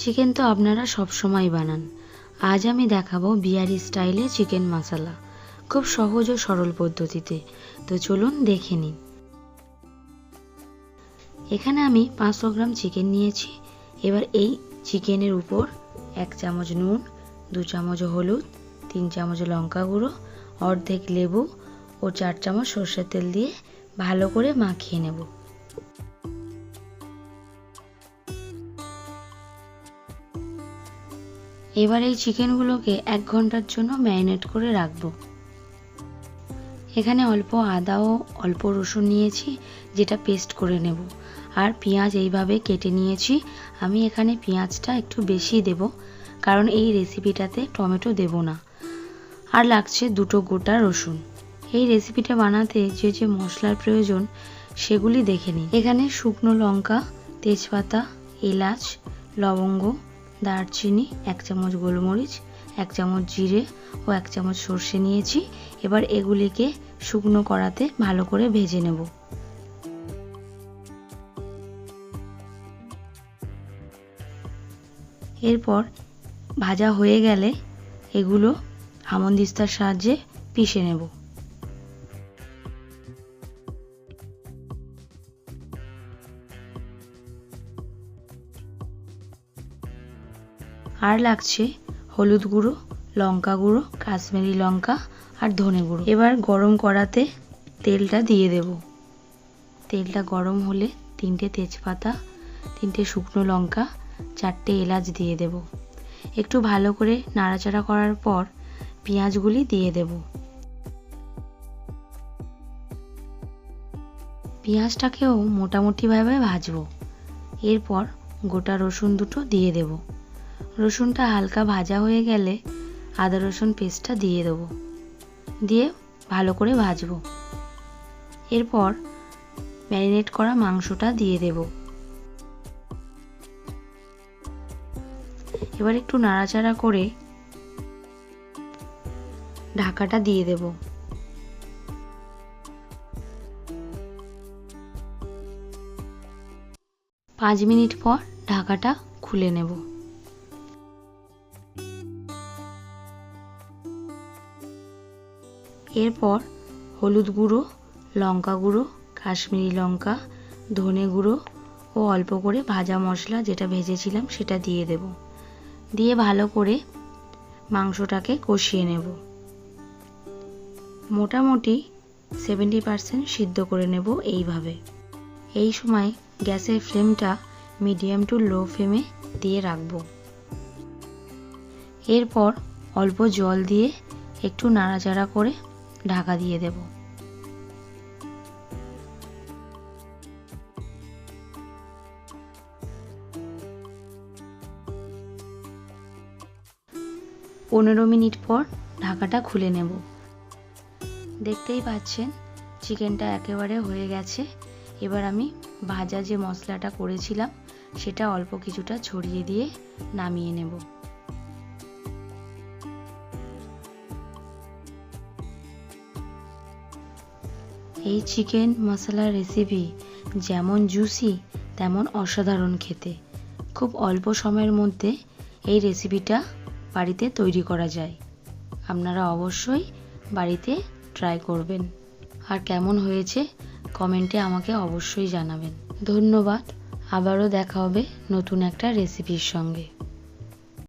Chicken তো আপনারা সব সময় বানান, আজ আমি দেখাবো বিহারি স্টাইলে চিকেন মশলা, খুব সহজ ও সরল পদ্ধতিতে। তো চলুন দেখে নিন। এখানে আমি 500 গ্রাম চিকেন নিয়েছি। এবার এই চিকেনের উপর 1 চামচ নুন, 2 চামচ হলুদ, 3 চামচ লঙ্কা গুঁড়ো, অর্ধেক লেবু ও 4 চামচ সরষের তেল দিয়ে ভালো করে মাখিয়ে নেব। এবার এই চিকেনগুলোকে 1 ঘন্টার জন্য ম্যারিনেট করে রাখবো। এখানে অল্প আদা ও অল্প রসুন নিয়েছি, যেটা পেস্ট করে নেব। আর পেঁয়াজ এইভাবে কেটে নিয়েছি। আমি এখানে পেঁয়াজটা একটু বেশি দেব, কারণ এই রেসিপিটাতে টমেটো দেব না। আর লাগছে 2টো গোটা রসুন। এই রেসিপিটা বানাতে যে যে মশলার প্রয়োজন সেগুলি দেখে নিন। এখানে শুকনো লঙ্কা, তেজপাতা, এলাচ, লবঙ্গ, দারচিনি, 1 চামচ গোলমরিচ, 1 চামচ জিরে ও 1 চামচ সর্ষে নিয়েছি। এবার এগুলিকে শুকনো কড়াতে ভালো করে ভেজে নেব। এরপর ভাজা হয়ে গেলে এগুলো হামানদিস্তার সাহায্যে পিষে নেব। আর লাগছে হলুদ গুঁড়ো, লঙ্কা গুঁড়ো, কাশ্মীরি লঙ্কা আর ধনে গুঁড়ো। এবার গরম কড়াতে তেলটা দিয়ে দেব। তেলটা গরম হলে 3টে তেজপাতা, 3টে শুকনো লঙ্কা, 4টে এলাচ দিয়ে দেব। একটু ভালো করে নাড়াচাড়া করার পর পেঁয়াজগুলি দিয়ে দেব। পেঁয়াজটাকেও মোটামুটিভাবে ভাজবো। এরপর গোটা রসুন 2টো দিয়ে দেব। রসুনটা হালকা ভাজা হয়ে গেলে আদা রসুন পেস্টটা দিয়ে দেব, দিয়ে ভালো করে ভাজবো। এরপর ম্যারিনেট করা মাংসটা দিয়ে দেব। এবার একটু নাড়াচাড়া করে ঢাকাটা দিয়ে দেব। 5 মিনিট পর ঢাকাটা খুলে নেব। এরপর হলুদ গুঁড়ো, লঙ্কা গুঁড়ো, কাশ্মীরি লঙ্কা, ধনে গুঁড়ো ও অল্প করে ভাজা মশলা যেটা ভেজেছিলাম সেটা দিয়ে দেব। দিয়ে ভালো করে মাংসটাকে কষিয়ে নেব। মোটামুটি 70% সিদ্ধ করে নেব এইভাবে। এই সময় গ্যাসের ফ্লেমটা মিডিয়াম টু লো ফ্লেমে দিয়ে রাখবো। এরপর অল্প জল দিয়ে একটু নাড়াচাড়া করে ঢাকা দিয়ে দেব। পনেরো মিনিট পর ঢাকাটা খুলে নেব। দেখতেই পাচ্ছেন চিকেনটা একেবারে হয়ে গেছে। এবার আমি ভাজা যে মশলাটা করেছিলাম সেটা অল্প কিছুটা ছড়িয়ে দিয়ে নামিয়ে নেব। এই চিকেন মশলা রেসিপি যেমন জুসি তেমন অসাধারণ খেতে। খুব অল্প সময়ের মধ্যে এই রেসিপিটা বাড়িতে তৈরি করা যায়। আপনারা অবশ্যই বাড়িতে ট্রাই করবেন। আর কেমন হয়েছে কমেন্টে আমাকে অবশ্যই জানাবেন। ধন্যবাদ। আবারও দেখা হবে নতুন একটা রেসিপির সঙ্গে।